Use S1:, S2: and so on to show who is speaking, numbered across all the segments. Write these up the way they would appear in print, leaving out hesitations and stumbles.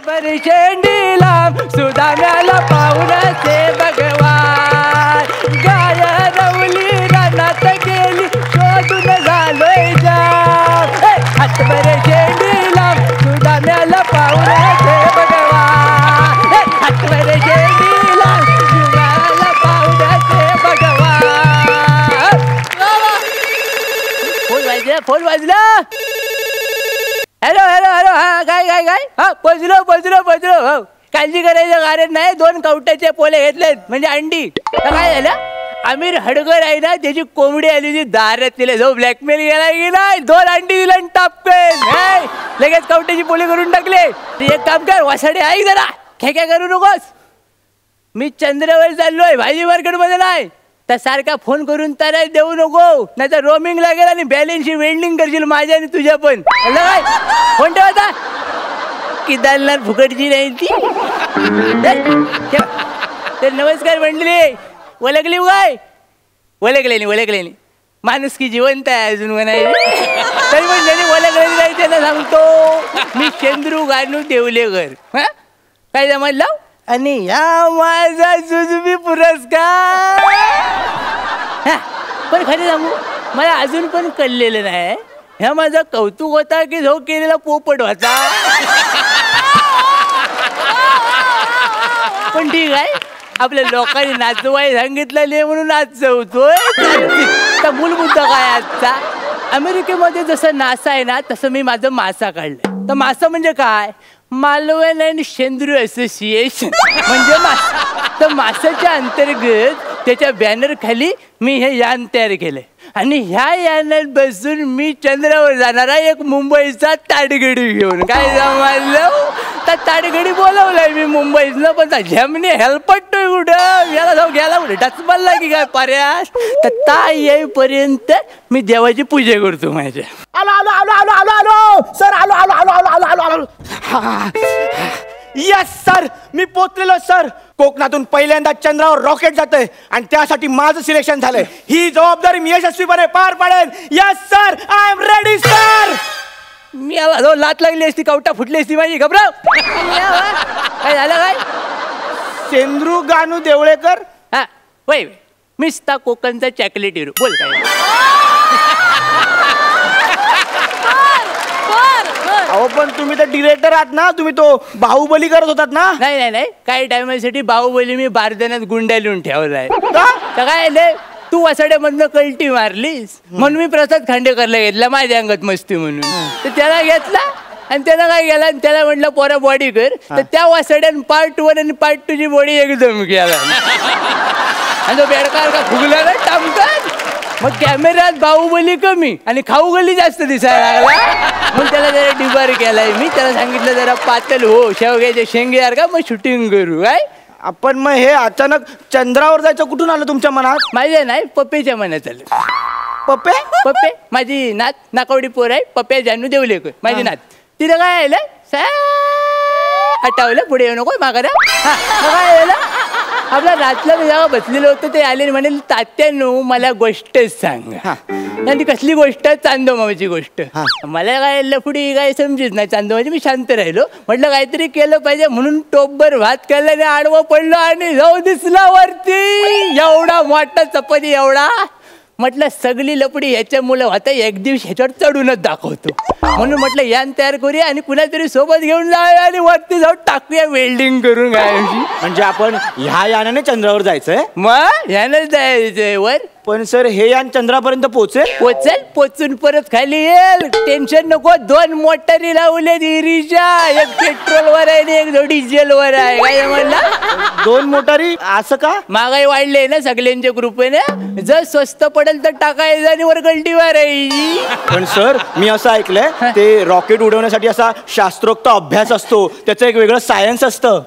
S1: बरी शेंडीला सुदाम्याला पाहुण्याचे भगवान गाय रवली रानात गेली शोधून झालोय जाम हातभर शेंडीला सुदाम्याला पाहुण्याचे भगवान हातभर शेंडीला सुदाम्याला पाहुण्याचे भगवान. फोन वाजला. Hello hello hello. हा काय हा पोचलो हो. काळजी करायचं कारण नाही. 2 कवट्याचे पोले घेतलेत म्हणजे अंडी. तर काय झालं आमिर हडगर आहे ना त्याची कोंबडी आली होती दारात तिला जो ब्लॅकमेल गेला की नाही 2 अंडी दिला टापकेन लगेच कवट्याची पोले करून टाकले. एक काम कर वासाडे ऐक जरा खेक्या करू नकोस. मी चंद्रावर चाललोय भाजी मार्केटमध्ये नाही तर सारखा फोन करून तर देऊ नको नाही तर रोमिंग लागेल आणि बॅलन्सची वेल्डिंग करशील माझ्या आणि तुझ्या पण. काय फोन ठेव आता की दालनार फुकटची नाही ती. तर नमस्कार मंडळी. ओळखली काय ओळखले नाही माणूस की जिवंत आहे अजून म्हणायची तरी पण ज्यांनी ओळखलेली नाही त्यांना सांगतो मी चंद्रू गानू देवलेकर. हा काय जमलं आणि या माझा जुजबी पुरस्कार. पण खरं सांगू मला अजून पण कळलेलं नाही ह्या माझा कौतुक होता की जो केलेला पोपट होता. पण ठीक आहे आपल्या लोकांनी नाचवाय सांगितलं म्हणून नाचवतोय. तर मूल मुद्दा काय आजचा अमेरिकेमध्ये जसं नासा आहे ना तसं मी माझं मासा काढलंय. तर मासा म्हणजे काय मालवण अँड शेंद्रू असोसिएशन म्हणजे मासा. तर मासाच्या अंतर्गत त्याच्या बॅनर खाली मी हे यान तयार केलंय आणि ह्या यानात बसून मी चंद्रावर जाणारा एक मुंबईचा ताडगडी घेऊन. काय जमलं तर ताडगडी बोलवलाय मी मुंबईतनं पण झेमने हेल्पटतोय कुठं याला जाऊ गेला कुठे डचबलला की काय पर्यास. तर ता येईपर्यंत मी देवाची पूजा करतो माझ्या.
S2: आलो आलो आलो आलो आलो आलो सर आलो आलो आलो आलो आलो आलो आलो. यस सर मी पोचलेलो सर. कोकणातून पहिल्यांदा चंद्रावर रॉकेट जातंय आणि त्यासाठी माझं सिलेक्शन झालंय. ही जबाबदारी मी यशस्वीपणे पार पाडेन. Yes sir I am ready sir.
S1: मी जो लात लागली असती कवटा फुटली असती माझी घबराव. काय झालं काय
S2: चंद्रू गानू देवळेकर.
S1: हा वय मिस ता कोकणचा चॉकलेट हिरो बोल काय.
S2: अहो पण तुम्ही तर डिरेक्टर आहात ना तुम्ही तो बाहुबली करत होतात ना.
S1: नाही काही टायमासाठी बाहुबली मी बारदाण्यात गुंड्या लिहून ठेवलाय. तर काय तू वसाड्यामधनं कल्टी मारलीस म्हणून मी प्रसाद खांडेकरला घेतला माझ्या अंगात मस्ती म्हणून. तर त्याला घेतला आणि त्यानं काय केला त्याला म्हटलं पोरा बॉडी कर. तर त्या वासाड्यानं पार्ट 1 आणि पार्ट 2 ची बॉडी एकदम केला आणि तो बेडकार का फुगला ना टामकात. मग कॅमेऱ्यात बाहुबली कमी आणि खाऊ गली जास्त दिसायला लागला मग त्याला जरा डिबार केलाय मी. त्याला सांगितलं जरा पातळ हो शेवग्याचे शेंगे यार का मग शूटिंग करू. काय
S2: आपण मग हे अचानक चंद्रावर जायचं कुठून आलं तुमच्या मनात.
S1: माझ्या नाही पप्पेच्या मनात आलं. पप्पे माझी नात नाकावडी पोर आहे पप्प्या जानू देवलेकर माझी नात. तिथं काय आलं हटावलं पुढे येऊ नको मागायला. काय आलं आपला रातला मी जेव्हा बसलेलं होतं ते आले म्हणे तात्यानो मला गोष्टच सांगा. आणि कसली गोष्ट चांदोमाची गोष्ट. मला काय लफडी काय समजीच नाही चांदोमाची. मी शांत राहिलो म्हटलं काहीतरी केलं पाहिजे म्हणून टोपभर भात केला आणि आडवं पडलो आणि जाऊ दिसला वरती एवढा मोठा चपाती एवढा. म्हटलं सगळी लपडी ह्याच्यामुळे होता एक दिवस ह्याच्यावर चढूनच दाखवतो म्हणून म्हटलं यान तयार करूया आणि कुणातरी सोबत घेऊन जाऊया आणि वरती जाऊन टाकूया वेल्डिंग करून. काय
S2: म्हणजे आपण ह्या यानाने चंद्रावर जायचंय.
S1: मग यानंच जायचंय वर.
S2: पण सर हे यान चंद्रापर्यंत पोचेल
S1: पोचून परत खाली येईल. टेन्शन नको. 2 मोटारी लावले इरीच्या एक पेट्रोलवर आहे आणि एक डिझेलवर आहे. काय म्हणला
S2: 2 मोटारी असं का.
S1: महागाई वाढली ना सगळ्यांच्या कृपेने जर स्वस्त पडेल तर टाकायचं आणि वर गल्टीवर आहे.
S2: पण सर मी असं ऐकलंय ते रॉकेट उडवण्यासाठी असा शास्त्रोक्त अभ्यास असतो त्याचं एक वेगळं सायन्स असतं.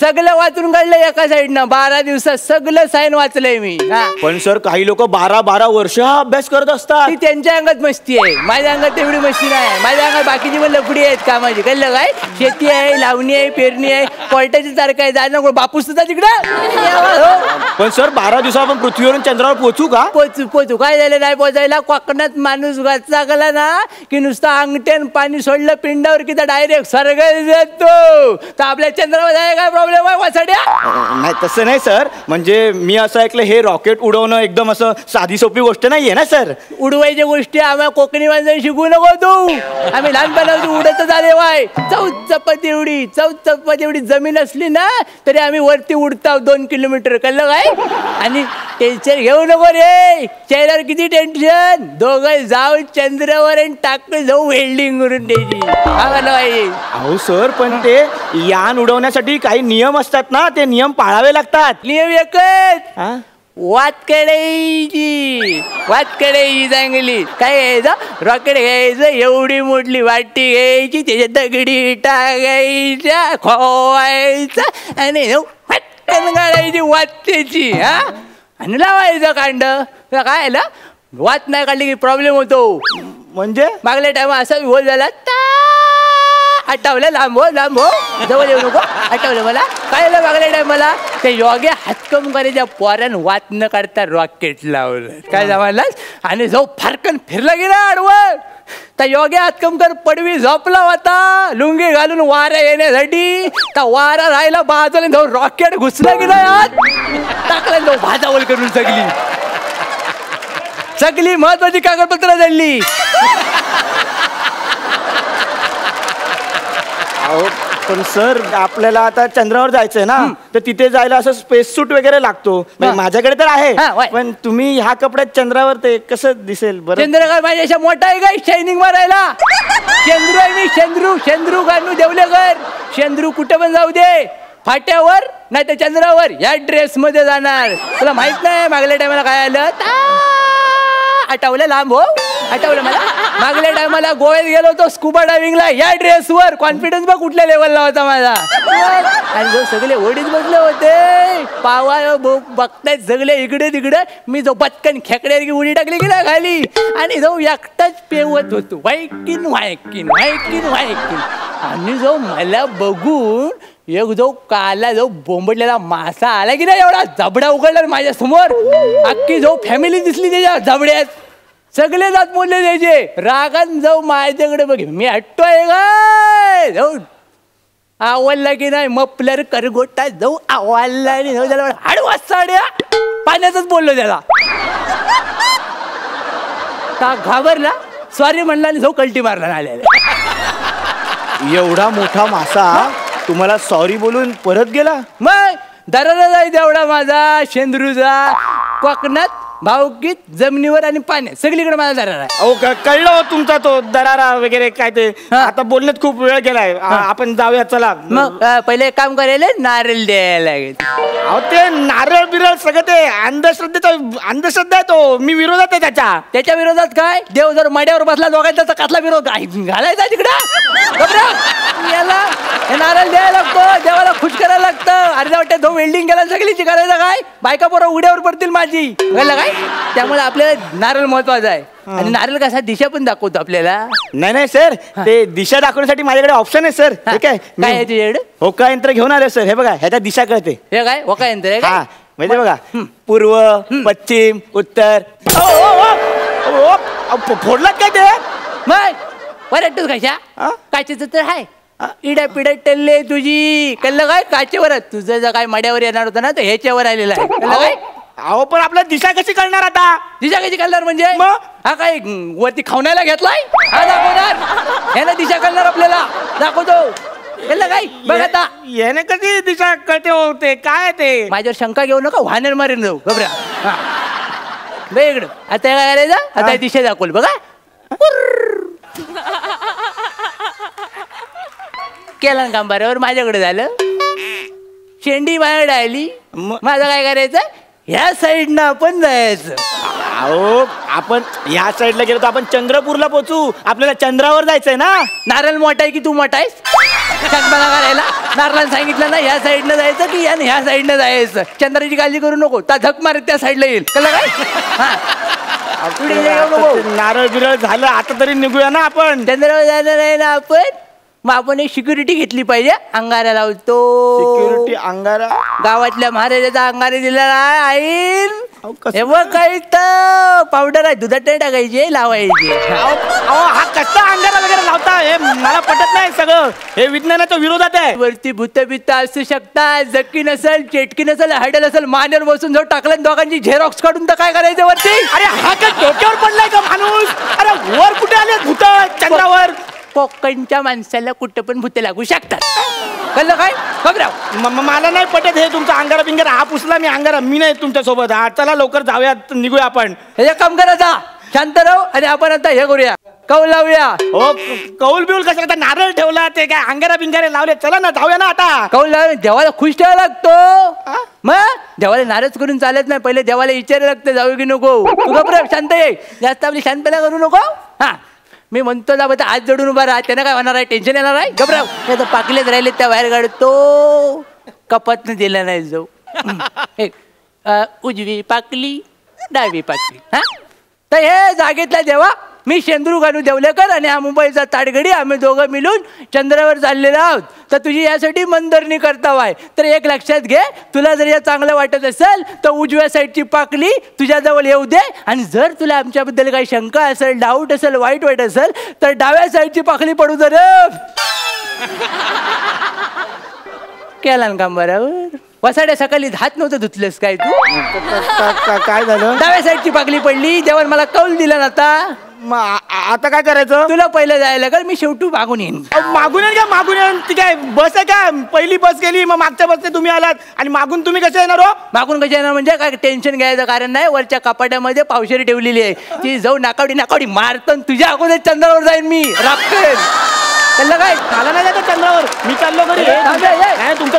S1: सगळं वाचून काढलंय एका साईडनं 12 दिवसात सगळं सायन्स वाचलंय मी.
S2: पण सर काही लोक 12-12 वर्ष हा अभ्यास करत असतात.
S1: ती त्यांच्या अंगात मस्ती आहे माझ्या अंगात तेवढी मस्ती नाही. माझ्या अंगात बाकीची पण लफडी आहेत कामाची. कळलं काय शेती आहे लावणी आहे पेरणी आहे कोर्टाची तारखा आहे जाणं बापूस घुसता तिकडं.
S2: पण सर 12 दिवसा आपण पृथ्वीवरून चंद्रावर पोहोचू का?
S1: पोचू काय झालं नाही पोचायला. कोकणात माणूस वाचला गेला ना की नुसतं अंगठ्यान पाणी सोडलं पिंडावर की डायरेक्ट स्वर्ग जातो. तर आपल्या चंद्रावर जायला काय प्रॉब्लेम आहे वासाड्या?
S2: नाही तसं नाही सर, म्हणजे मी असं ऐकलं हे रॉकेट उडवणं एकदम असं साधी सोपी गोष्ट नाहीये ना सर.
S1: उडवायच्या गोष्टी आम्हाला कोकणी माणसं शिकू नको तू. आम्ही लहानपणापासून उडतच आले वाय. चौचपाती एवढी जमीन असली ना तरी आम्ही वरती उडताव 2 किलोमीटर. कळलं काय? आणि टेन्शन घेऊ नको रे. चेहऱ्यावर किती टेन्शन. दोघं जाऊ चंद्रावर आणि टाकून जाऊ वेल्डिंग करून द्यायची.
S2: अहो सर पण ते यान उडवण्यासाठी काही नियम असतात ना, ते नियम पाळावे लागतात.
S1: नियम एकच, वात काढायची चांगली. काय घ्यायचं? रॉकेट घ्यायचं, एवढी मोठी वाटी घ्यायची, त्याच्यात दगडी टाकायच्या, खोवायचा आणि पटकन काढायची वाटेची. आणि लावायचं कांड. काय आलं वात नाही काढली की प्रॉब्लेम होतो.
S2: म्हणजे
S1: मागल्या टाइम असा होल झाला. आठवलं लांब हो जवळ येऊ नको. आठवलं मला काय झालं मागल्या टाइम मला ते योग्य हातकम करायच्या पोरान वात न काढता रॉकेट लावलं. काय जमायला आणि जो फारकन फिरला गेला आडवं. त्या योग्य हातकमकर पडवी झोपला होता लुंगी घालून वारा येण्यासाठी. त्या वारा राहिला बाजूला जाऊन रॉकेट घुसला गेला आत. टाकला जाऊ भाजावल करून सगळी महत्वाची कागदपत्र झाली.
S2: पण सर आपल्याला आता चंद्रावर जायचंय ना, तर तिथे जायला असं स्पेस सूट वगैरे लागतो. माझ्याकडे तर आहे, पण तुम्ही ह्या कपड्यात चंद्रावर ते कसं दिसेल बरं?
S1: चंद्र काय माझ्याशा मोठा आहे का शायनिंग मारायला? चंद्रू आहे मी. चंद्रू गाणू देवलेकर. चंद्रू कुठे पण जाऊ दे, फाट्यावर नाही तर चंद्रावर या ड्रेस मध्ये जाणार. तुला माहित नाही मागल्या टायमाला काय आलं? आठवलं लांब हो. आठवलं मला मागल्या टायमाला गोव्यात गेलो होतो स्कुबा डायव्हिंगला या ड्रेसवर. कॉन्फिडन्स बघ कुठल्या लेवलला होता माझा. आणि जो सगळे ओढीत बसले होते पावा बघतायत सगळे इकडे तिकडे. मी जो पटकन खेकड्यावर की उडी टाकली गेला खाली आणि जो एकटाच पेवत होतो व्हायकिन. आणि जो मला बघून एक जो काला जो बोंबडलेला मासा आला की नाही एवढा जबडा उघडला माझ्या समोर. अख्खी जो फॅमिली दिसली त्याच्या जबड्यात. सगळे जात बोलले त्याचे. रागान जाऊ माझ्याकडे बघ मी हटतोय काय जाऊ. आवडला की नाही मपलर करगोटा जाऊ आवडला आणि जाऊ त्याला हाडवास साड्या पाण्यातच बोललो त्याला. का घाबरला सॉरी म्हणला आणि जाऊ कल्टी मारला आलेला.
S2: एवढा मोठा मासा तुम्हाला सॉरी बोलून परत गेला?
S1: मग दरारा जाय तेवढा माझा शेंद्रूचा. कोकणात भावकीत जमिनीवर आणि पाण्यात सगळीकडे माझा दरारा आहे.
S2: अहो कळलं हो तुमचा तो दरारा वगैरे काय ते. आता बोलण्यात खूप वेळ गेलाय, आपण जाऊया चला.
S1: मग पहिले एक काम करायला नारळ द्यायला लागेल.
S2: अहो ते नारळ बिरळ सगळं ते अंधश्रद्धा आहे तो. मी विरोधात आहे त्याच्या
S1: विरोधात. काय देव जर मड्यावर बसला दोघांचा तर कसला विरोध घालायचा तिकडं? याला हे नारळ द्यायला लागतो, देवाला खुश करायला लागतं. अर्ध्या वाटत तो वेल्डिंग केला सगळीची करायचं काय? बायका पोरं उड्यावर पडतील माझी काय? त्यामुळे आपल्याला नारळ महत्वाचा आहे. आणि नारळ कसा दिशा पण दाखवतो आपल्याला.
S2: नाही सर ते दिशा दाखवण्यासाठी माझ्याकडे ऑप्शन आहे सर. ठीक आहे
S1: काय आहे तुझ्याकडे?
S2: होका यंत्र घेऊन आले सर. हे बघा ह्याच्या दिशा कळते.
S1: हे काय होका यंत्र आहे?
S2: हा म्हणजे बघा पूर्व पश्चिम उत्तर. फोडलात काय ते?
S1: मग परत कशा काचेच तर आहे. इड्या पिड्या टल्ले तुझी कल्लं काय काचेवर. तुझं जर काय मड्यावर येणार होतं ना तर ह्याच्यावर आलेलं आहे. कल्लं काय?
S2: अहो पण आपल्या दिशा कशी कळणार आता?
S1: दिशा कशी कळणार म्हणजे? हा काय वरती खावण्याला घेतलाय? हा दाखवणार ह्याला दिशा कळणार आपल्याला. दाखवतो कळलं काय? बघ आता
S2: याने कशी दिशा कळते होते काय ते?
S1: माझ्यावर शंका घेऊ नका वाहनेर मारेन जाऊ घबरा. बघ इकडं आता काय करायचं? आता दिशा दाखवल बघा. केला ना काम बरोबर. माझ्याकडे झालं शेंडी माझ्याकडे आली. माझं काय करायचं? ह्या साईडनं आपण जायचं.
S2: अहो आपण ह्या साईडला गेलो तर आपण चंद्रपूरला पोहोचू. आपल्याला चंद्रावर जायचंय ना.
S1: नारळ मोठा आहे की तू मोठा आहेस? चंद्राला करायला नारळानं सांगितलं ना ह्या साईडनं जायचं की ह्या साईडनं जायचं. चंद्राची काळजी करू नको. ता झक मारत त्या साईडला येईल. कळलं काय?
S2: नारळ बिरळ झालं आता तरी निघूया ना आपण.
S1: चंद्रावर जाणार आहे ना आपण. मग आपण एक सिक्युरिटी घेतली पाहिजे. अंगारा लावतो.
S2: सिक्युरिटी अंगारा.
S1: गावातल्या महाराजाचा अंगारे दिलेला आहे.
S2: अहो, कसं?
S1: हे बघ काही तर पावडर आहे, दुधात नाही टाकायचे, लावायचे.
S2: हा कसला अंगारा वगैरे लावता? हे मला पटत नाही सगळं. हे विज्ञानाच्या विरोधात आहे.
S1: वरती भूत बित्त असू शकतात. जक्की नसेल, चेटकी नसेल, हॅडल असेल, मानेवर बसून जर टाकलं दोघांची झेरॉक्स काढून तर काय करायचं वरती?
S2: अरे हा काय डोक्यावर पडलाय का माणूस? अरे वर कुठे आले भूत चंद्रावर?
S1: कोकणच्या माणसाला कुठं पण भूत लागू शकतात. कळलं काय? घबराव.
S2: मला नाही पटत हे तुमचा अंगारा बिंगारा. हा पुसला मी अंगारा. मी नाही तुमच्या सोबत. हा चला लवकर जाऊयात, निघूया आपण.
S1: हे काम करा, जा शांत राहू आणि आपण आता हे करूया, कौल लावूया.
S2: हो कौल बिऊल कसं आता नारळ ठेवला ते काय अंगारा बिंगारे लावले. चला ना जाऊया ना आता.
S1: कौल लावूया. देवाला खुश ठेवावा लागतो. मग देवाला नाराज करून चालत नाही. पहिले देवाला विचारायला लागतं जाऊ की नको. तू घबराव, शांत ये. जास्त आपली शांतपणा करू नको. हा मी म्हणतो जा बघा, आज जडून उभा राहा. त्यांना काय होणार आहे? टेन्शन येणार आहे? घबराव. नाही तर पाकलेच राहिले त्या बाहेर काढतो. कपातनं दिला नाही जाऊ. एक उजवी पाकली, डावी पाकली. हा तर हे जागेतला देवा मी शेंद्रू गानू देवलेकर आणि हा मुंबईचा ताडगडी. आम्ही दोघं मिळून चंद्रावर चाललेलो आहोत. तर तुझी यासाठी मनधरणी करताव आहे. तर एक लक्षात घे, तुला जर या चांगलं वाटत असेल तर उजव्या साईडची पाकली तुझ्याजवळ येऊ दे. आणि जर तुला आमच्याबद्दल काही शंका असेल, डाऊट असेल, वाईट वाईट असेल तर डाव्या साईडची पाकली पडू दे रे. केला काम बरोबर. वसाड्या सकाळी हात नव्हतं धुतलंस काय तू?
S2: काय झालं?
S1: डाव्या साईडची पाकली पडली. देवान मला कौल दिला ना.
S2: आता काय करायचं?
S1: तुला पहिलं जायला लागेल. मी शेवटी मागून येईन.
S2: मागून येईन का? मागून येईन ती काय बस आहे का? पहिली बस गेली, मग मागच्या बसने तुम्ही आलात आणि मागून तुम्ही कसे येणार हो?
S1: मागून कसे येणार म्हणजे काय? टेन्शन घ्यायचं कारण नाही. वरच्या कपाट्यामध्ये पावशेरी ठेवलेली आहे. ती जाऊ नाकावडी मारतो. तुझ्या अगोदर चंद्रावर जाईन मी. रापकेल त्याला काय?
S2: मला नाही जायचं चंद्रावर. मी चाललो घरी. तुमचं